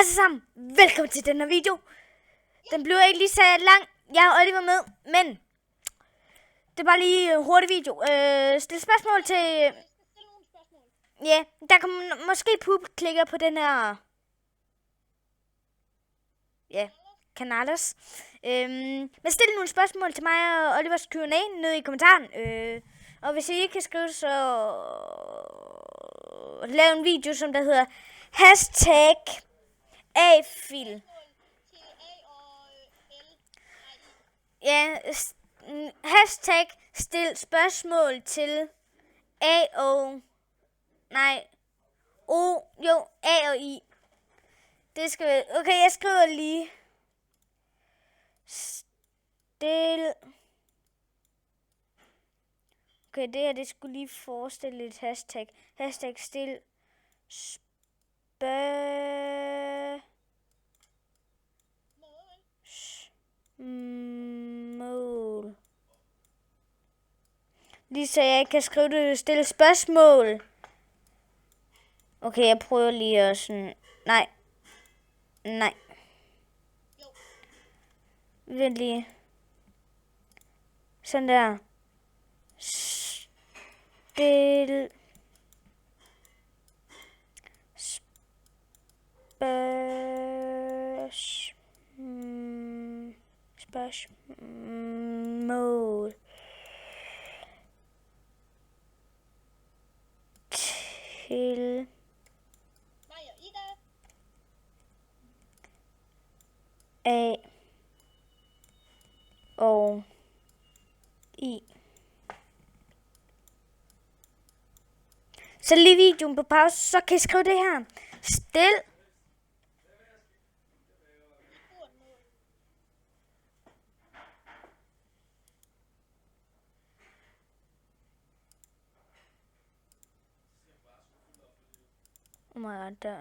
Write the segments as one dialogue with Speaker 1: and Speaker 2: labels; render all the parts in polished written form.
Speaker 1: Hej så sammen, velkommen til den her video. Den bliver ikke lige så lang, jeg har Oliver med, men det er bare lige en hurtig video. Stil spørgsmål til... Ja, der kan måske klikker på den her... Ja, kanaler. Men stil nogle spørgsmål til mig og Olivers Q&A nede i kommentaren. Og hvis I ikke kan skrive, så lav en video, som der hedder hashtag AFIL. Ja, hashtag stil spørgsmål til A og I. Det skal okay, jeg skriver lige stil. Okay, det her, det skulle lige forestille et hashtag. Hashtag stil mål. Lige så jeg kan skrive det, stille spørgsmål. Okay, jeg prøver lige at sådan... Nej. Vent lige. Sådan der. Stil spørgsmål til A og I. Så lige videoen på pause, så kan I skrive det her. Stil oh my god,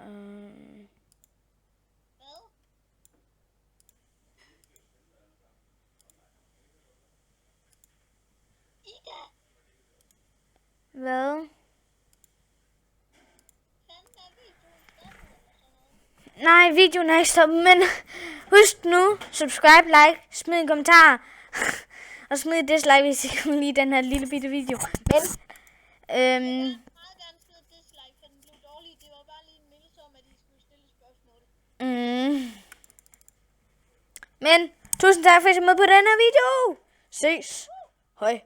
Speaker 1: Hvad? Nej, videoen er ikke stoppet, men husk nu, subscribe, like, smid en kommentar, og smid et dislike, hvis I kunne lide den her lille bitte video. Men tusind tak for at I så med på den her video. Ses. Hej.